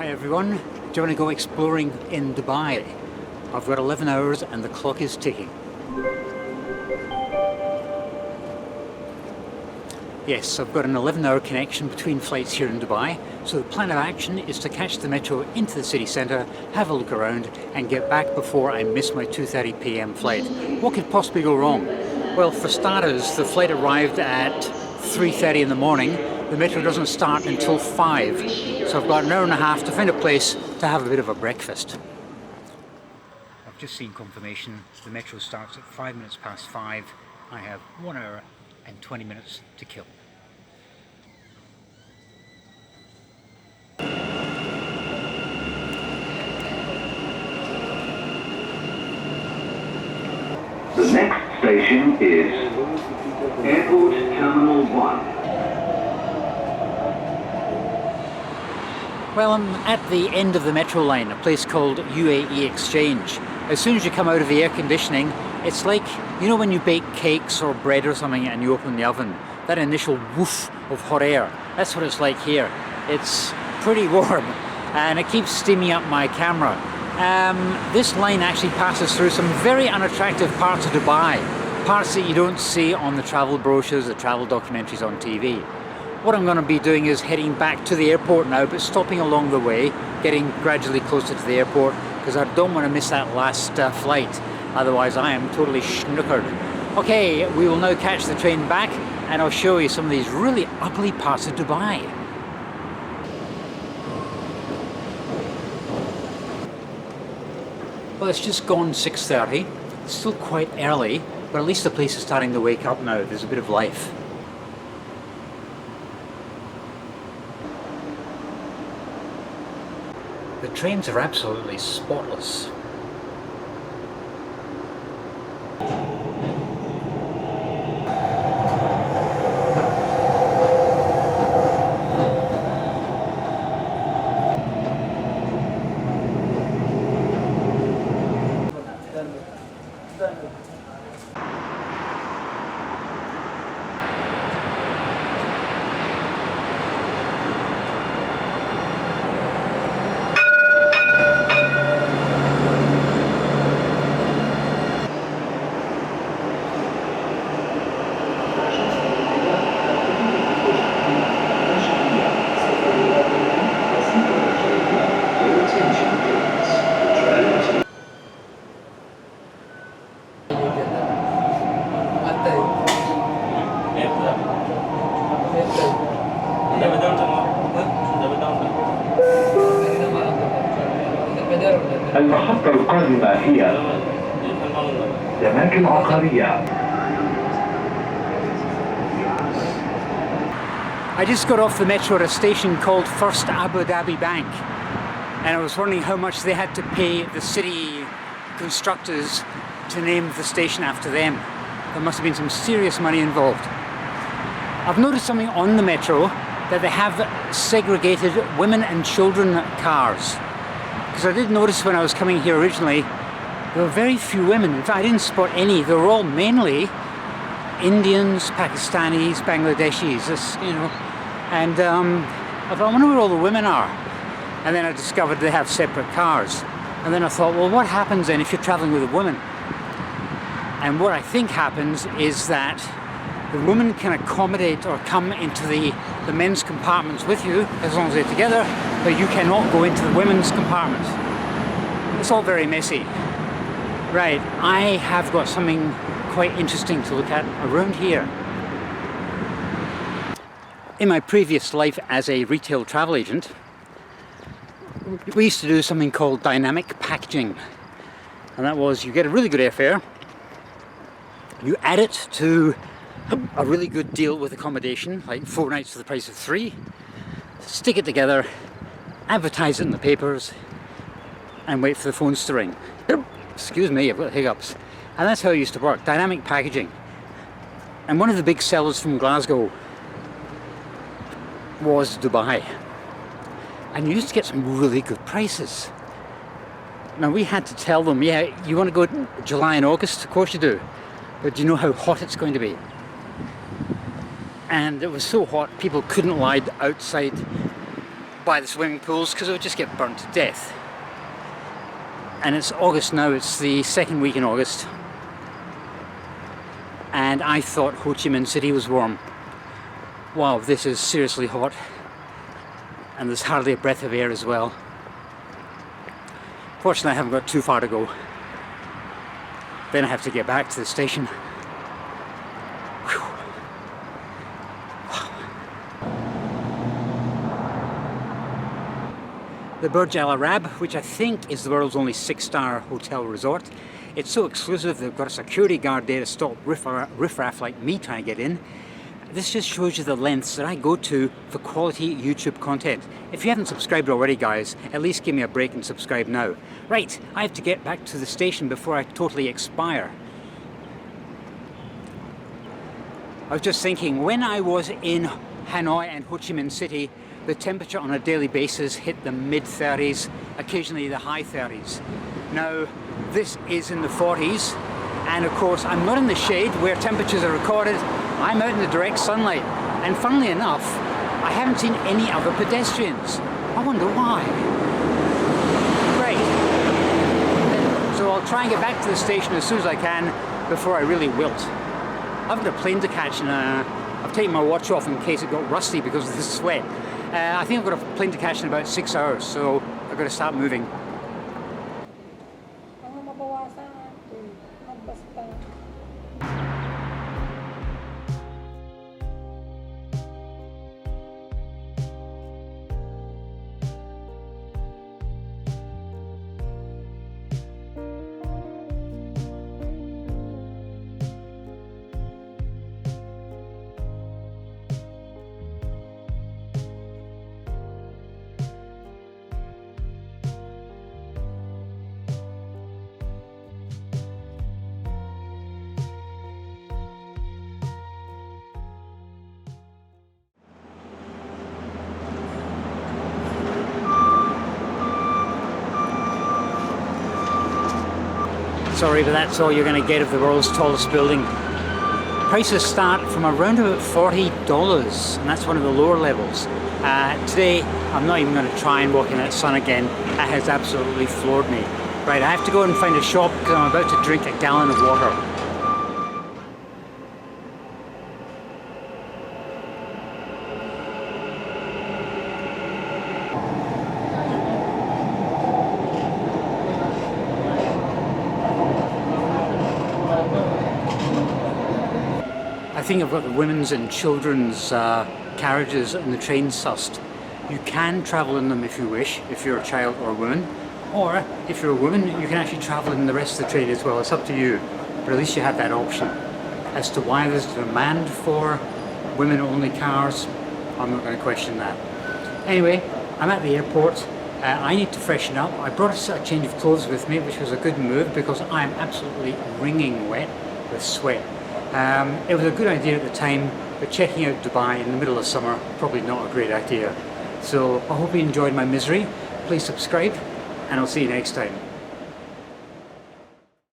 Hi everyone, do you want to go exploring in Dubai? I've got 11 hours and the clock is ticking. Yes, I've got an 11-hour connection between flights here in Dubai, so the plan of action is to catch the metro into the city centre, have a look around and get back before I miss my 2:30 PM flight. What could possibly go wrong? Well, for starters, the flight arrived at 3:30 in the morning. The metro doesn't start until 5, so I've got an hour and a half to find a place to have a bit of a breakfast. I've just seen confirmation. The metro starts at 5 minutes past 5. I have 1 hour and 20 minutes to kill. The next station is Airport Terminal 1. Well, I'm at the end of the metro line, a place called UAE Exchange. As soon as you come out of the air conditioning, it's like, you know when you bake cakes or bread or something and you open the oven, that initial woof of hot air, that's what it's like here. It's pretty warm and it keeps steaming up my camera. This line actually passes through some very unattractive parts of Dubai, parts that you don't see on the travel brochures, the travel documentaries on TV. What I'm going to be doing is heading back to the airport now, but stopping along the way, getting gradually closer to the airport, because I don't want to miss that last flight. Otherwise I am totally snookered. Okay, we will now catch the train back and I'll show you some of these really ugly parts of Dubai. Well, it's just gone 6:30. It's still quite early, but at least the place is starting to wake up now. There's a bit of life. The trains are absolutely spotless. المحطة القادمة هي أماكن عقارية. I just got off the metro at a station called First Abu Dhabi Bank, and I was wondering how much they had to pay the city constructors to name the station after them. There must have been some serious money involved. I've noticed something on the metro, that they have segregated women and children cars. Because I did notice when I was coming here originally, there were very few women. In fact, I didn't spot any. They were all mainly Indians, Pakistanis, Bangladeshis, you know. And I thought, I wonder where all the women are. And then I discovered they have separate cars. And then I thought, well, what happens then if you're traveling with a woman? And what I think happens is that the woman can accommodate or come into the men's compartments with you as long as they're together, but you cannot go into the women's compartment. It's all very messy. Right, I have got something quite interesting to look at around here. In my previous life as a retail travel agent, we used to do something called dynamic packaging. And that was, you get a really good airfare, you add it to a really good deal with accommodation, like 4 nights for the price of 3, stick it together, advertise it in the papers, and wait for the phones to ring. Excuse me, I've got hiccups. And that's how it used to work, dynamic packaging. And one of the big sellers from Glasgow was Dubai. And you used to get some really good prices. Now we had to tell them, yeah, you want to go July and August? Of course you do. But do you know how hot it's going to be? And it was so hot, people couldn't lie outside by the swimming pools because it would just get burnt to death. And it's August now, it's the second week in August. And I thought Ho Chi Minh City was warm. Wow, this is seriously hot. And there's hardly a breath of air as well. Fortunately, I haven't got too far to go. Then I have to get back to the station. Whew. Wow. The Burj Al Arab, which I think is the world's only 6-star hotel resort. It's so exclusive, they've got a security guard there to stop riffraff like me trying to get in. This just shows you the lengths that I go to for quality YouTube content. If you haven't subscribed already, guys, at least give me a break and subscribe now. Right, I have to get back to the station before I totally expire. I was just thinking, when I was in Hanoi and Ho Chi Minh City, the temperature on a daily basis hit the mid-30s, occasionally the high 30s. Now, this is in the 40s, and of course I'm not in the shade where temperatures are recorded. I'm out in the direct sunlight, and funnily enough, I haven't seen any other pedestrians. I wonder why. Great. So I'll try and get back to the station as soon as I can before I really wilt. I've got a plane to catch, and I've taken my watch off in case it got rusty because of the sweat. I think I've got a plane to catch in about 6 hours, so I've got to start moving. Sorry, but that's all you're going to get of the world's tallest building. Prices start from around about $40, and that's one of the lower levels. Today, I'm not even going to try and walk in that sun again. That has absolutely floored me. Right, I have to go and find a shop because I'm about to drink a gallon of water. I think I've got the women's and children's carriages and the trains sussed. You can travel in them if you wish, if you're a child or a woman. Or if you're a woman, you can actually travel in the rest of the train as well. It's up to you. But at least you have that option. As to why there's demand for women-only cars, I'm not going to question that. Anyway, I'm at the airport. I need to freshen up. I brought a change of clothes with me, which was a good move because I'm absolutely wringing wet with sweat. It was a good idea at the time, but checking out Dubai in the middle of summer, probably not a great idea. So I hope you enjoyed my misery. Please subscribe, and I'll see you next time.